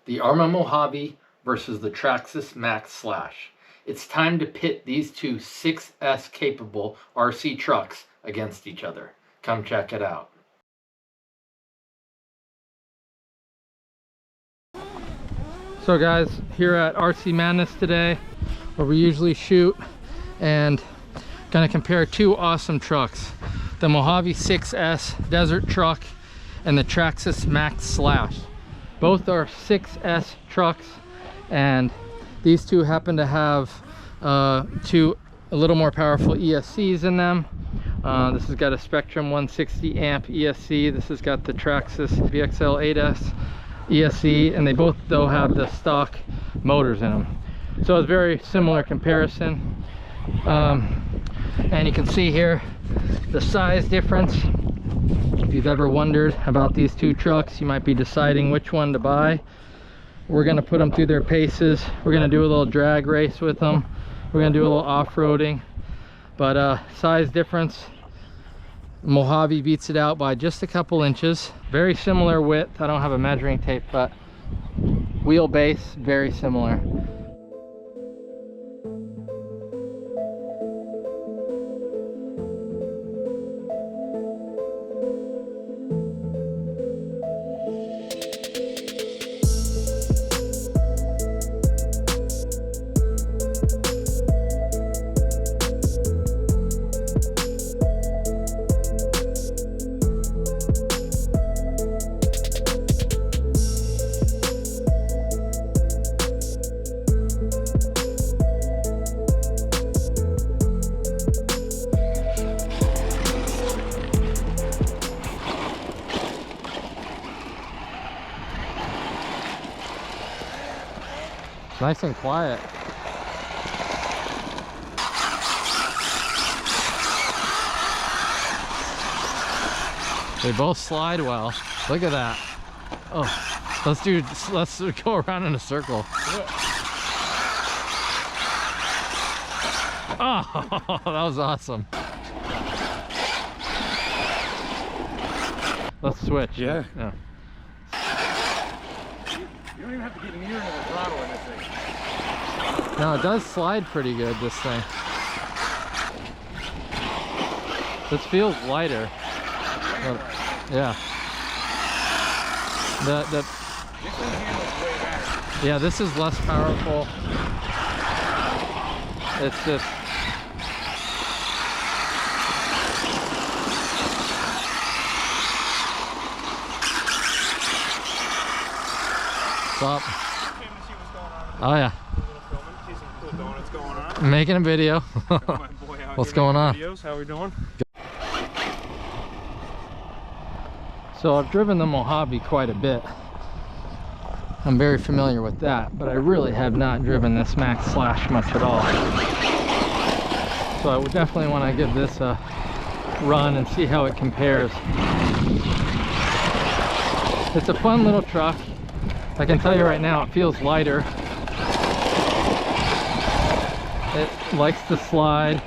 the Arrma Mojave versus the Traxxas Maxx Slash. It's time to pit these two 6S capable RC trucks against each other. Come check it out. So guys, here at RC Madness today, where we usually shoot, and gonna compare two awesome trucks, the Mojave 6S desert truck and the Traxxas Maxx Slash. Both are 6S trucks, and these two happen to have two a little more powerful ESCs in them. This has got a Spectrum 160 amp ESC. This has got the Traxxas VXL 8S ESC, and they both though have the stock motors in them. So it's a very similar comparison. And you can see here the size difference. If you've ever wondered about these two trucks, you might be deciding which one to buy. We're going to put them through their paces. We're going to do a little drag race with them. We're going to do a little off-roading. But size difference, Mojave beats it out by just a couple inches. Very similar width. I don't have a measuring tape, but wheelbase very similar. Nice and quiet. They both slide well. Look at that. Oh, let's go around in a circle. Oh, that was awesome. Let's switch. Yeah. Yeah. You don't even have to get near into the throttle in this thing. No, it does slide pretty good, this thing. This feels lighter. Yeah. This thing handles way better. Yeah, this is less powerful. It's just stop. Oh yeah. Making a video. What's going on? Videos. How are we doing? So I've driven the Mojave quite a bit. I'm very familiar with that, but I really have not driven this Maxx Slash much at all. So I would definitely want to give this a run and see how it compares. It's a fun little truck. I can tell you right now, it feels lighter. It likes to slide.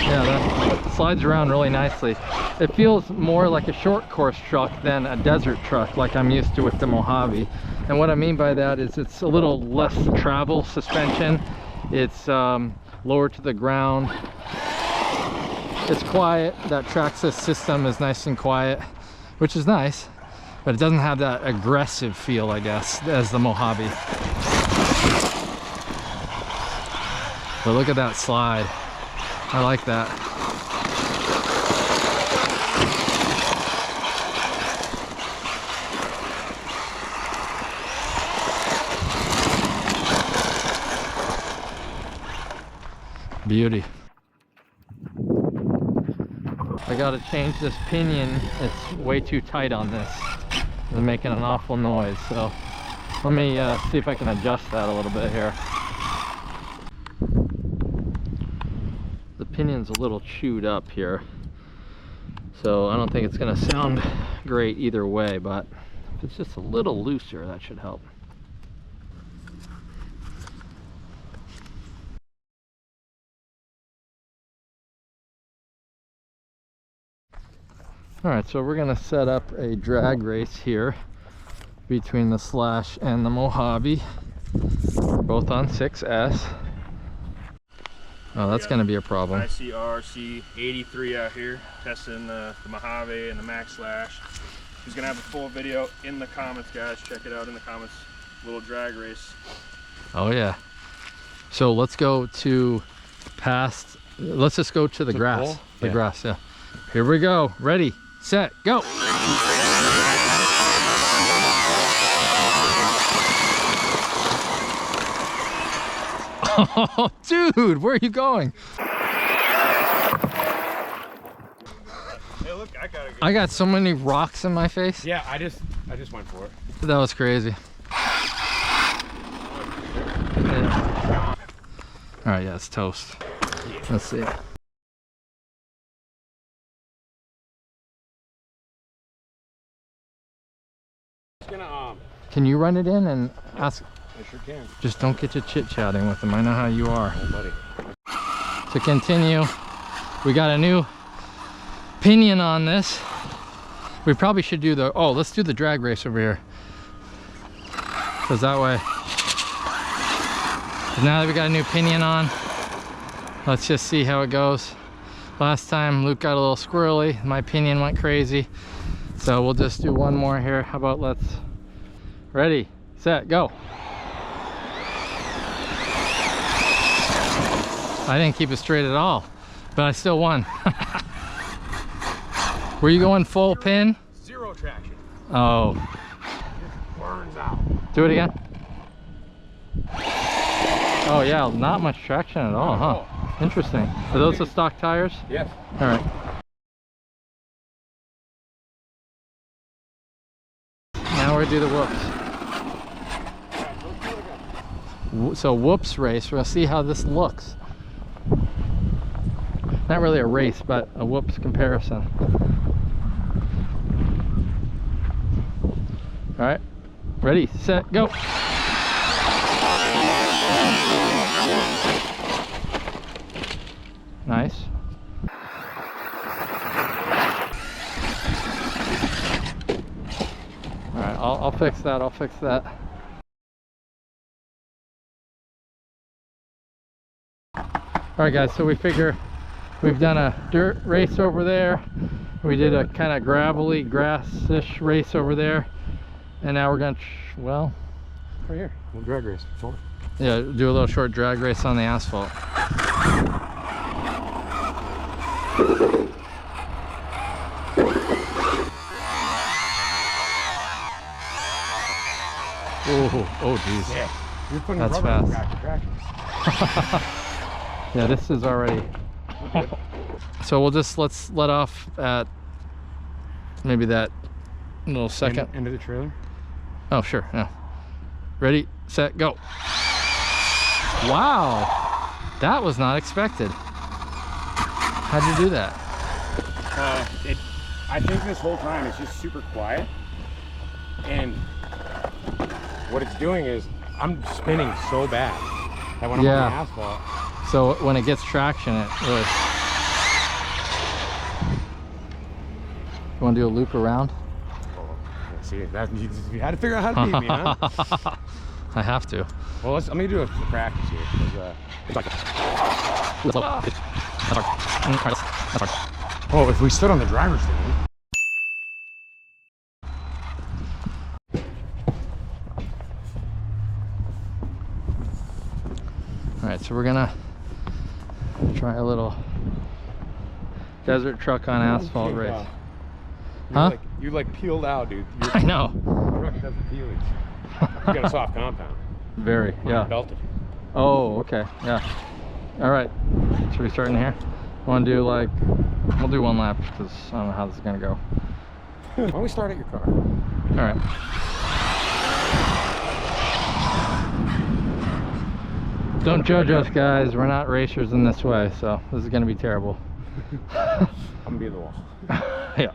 Yeah, that slides around really nicely. It feels more like a short course truck than a desert truck like I'm used to with the Mojave. And what I mean by that is it's a little less travel suspension. It's lower to the ground. It's quiet. That Traxxas system is nice and quiet, which is nice, but it doesn't have that aggressive feel, I guess, as the Mojave. But look at that slide. I like that. Beauty. I gotta change this pinion. It's way too tight on this. It's making an awful noise. So let me see if I can adjust that a little bit here. The pinion's a little chewed up here, so I don't think it's gonna sound great either way, but if it's just a little looser, that should help. All right, so we're gonna set up a drag race here between the Slash and the Mojave. We're both on 6S. Oh, that's going to be a problem. ICRC83 out here testing the Mojave and the Maxx Slash. He's going to have a full video in the comments, guys. Check it out in the comments. Little drag race. Oh yeah. So let's go to past. Let's just go to the grass. The grass, yeah. Here we go. Ready, set, go. Oh, dude, where are you going? Hey, look, I got so many rocks in my face. Yeah, I just went for it. That was crazy. Yeah. All right, yeah, it's toast. Let's see. Can you run it in and ask? I sure can. Just don't get you chit-chatting with them. I know how you are. Oh, buddy. To continue, we got a new pinion on this. We probably should do the, oh, let's do the drag race over here. Because that way, now that we got a new pinion on, let's just see how it goes. Last time Luke got a little squirrely, my pinion went crazy. So we'll just do one more here. How about let's, ready, set, go. I didn't keep it straight at all, but I still won. Were you going full pin? Zero traction. Oh. It burns out. Do it again. Oh yeah, not much traction at all, huh? Interesting. Are those the stock tires? Yes. All right. Now we're gonna do the whoops. So whoops race, we're gonna see how this looks. Not really a race, but a whoops comparison. All right, ready, set, go. Nice. All right, I'll fix that, I'll fix that. All right guys, so we figure we've done a dirt race over there. We did a kind of gravelly, grass-ish race over there. And now we're gonna, well, Right here. We'll drag race. Short. Yeah, do a little short drag race on the asphalt. Oh geez. Yeah. You're putting That's rubber on fast. traction. Yeah, this is already. So we'll just let's let off at maybe that little second. End of the trailer. Oh sure. Yeah. Ready, set, go. Wow, that was not expected. How'd you do that? I think this whole time it's just super quiet, and what it's doing is I'm spinning so bad that when I'm on the asphalt. So when it gets traction, it really. You want to do a loop around? Oh, see, that you had to figure out how to beat me, huh? I have to. Well, let me do a practice here. It's like oh, if we stood on the driver's seat. All right, so we're gonna try a little desert truck on asphalt race. Huh? You like peeled out, dude. I know. Your truck doesn't peel. You got a soft compound. Very, yeah. Belted. Oh, okay, yeah. All right, should we start in here? Want to do like, we'll do one lap because I don't know how this is gonna go. Why don't we start at your car? All right. Don't judge us, guys. We're not racers in this way, so this is gonna be terrible. I'm gonna be in the wall. Yeah.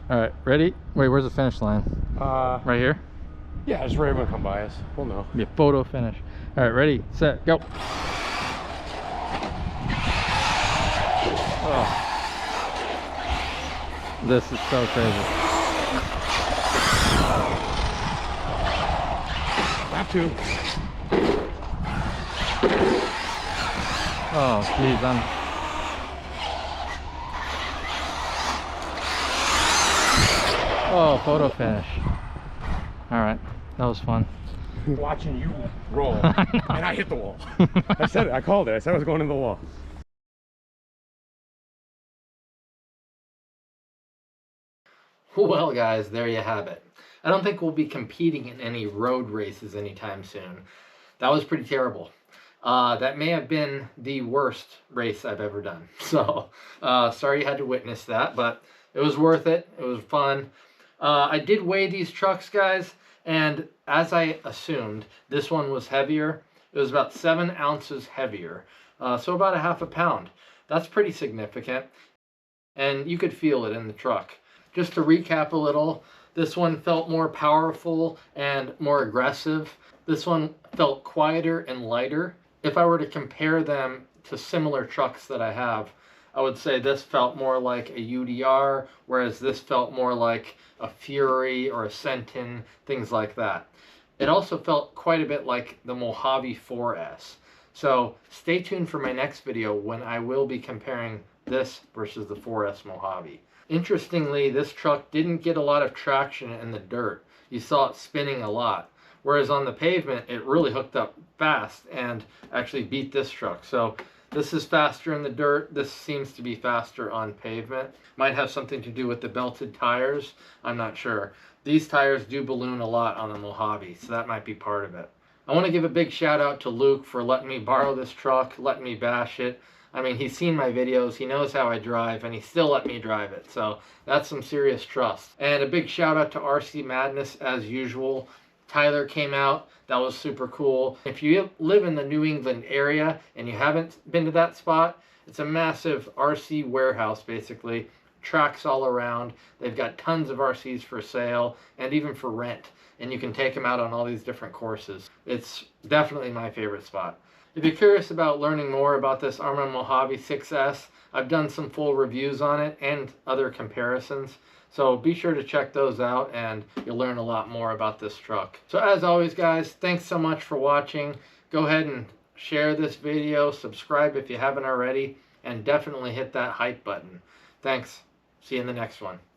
All right, ready? Wait, where's the finish line? Right here? Yeah, just for everyone to come by us. We'll know. Be a photo finish. All right, ready, set, go. Oh. This is so crazy. too. Oh, geez, Oh, photo finish. All right, that was fun. Watching you roll, and I hit the wall. I said it. I called it. I said I was going in the wall. Well, guys, there you have it. I don't think we'll be competing in any road races anytime soon. That was pretty terrible. That may have been the worst race I've ever done. So, sorry you had to witness that, but it was worth it. It was fun. I did weigh these trucks, guys, and as I assumed, this one was heavier. It was about 7 ounces heavier, so about a half a pound. That's pretty significant, and you could feel it in the truck. Just to recap a little, this one felt more powerful and more aggressive. This one felt quieter and lighter. If I were to compare them to similar trucks that I have, I would say this felt more like a UDR, whereas this felt more like a Fury or a Sentin, things like that. It also felt quite a bit like the Mojave 4S. So stay tuned for my next video when I will be comparing this versus the 4S Mojave. Interestingly, this truck didn't get a lot of traction in the dirt. You saw it spinning a lot. Whereas on the pavement, it really hooked up fast and actually beat this truck. So this is faster in the dirt. This seems to be faster on pavement. Might have something to do with the belted tires. I'm not sure. These tires do balloon a lot on the Mojave, so that might be part of it. I want to give a big shout out to Luke for letting me borrow this truck, letting me bash it. I mean, he's seen my videos, he knows how I drive, and he still let me drive it. So that's some serious trust. And a big shout out to RC Madness as usual. Tyler came out. That was super cool. If you live in the New England area and you haven't been to that spot, it's a massive RC warehouse, basically. Tracks all around. They've got tons of RCs for sale and even for rent. And you can take them out on all these different courses. It's definitely my favorite spot. If you're curious about learning more about this Arrma Mojave 6S, I've done some full reviews on it and other comparisons. So be sure to check those out and you'll learn a lot more about this truck. So as always, guys, thanks so much for watching. Go ahead and share this video, subscribe if you haven't already, and definitely hit that hype button. Thanks. See you in the next one.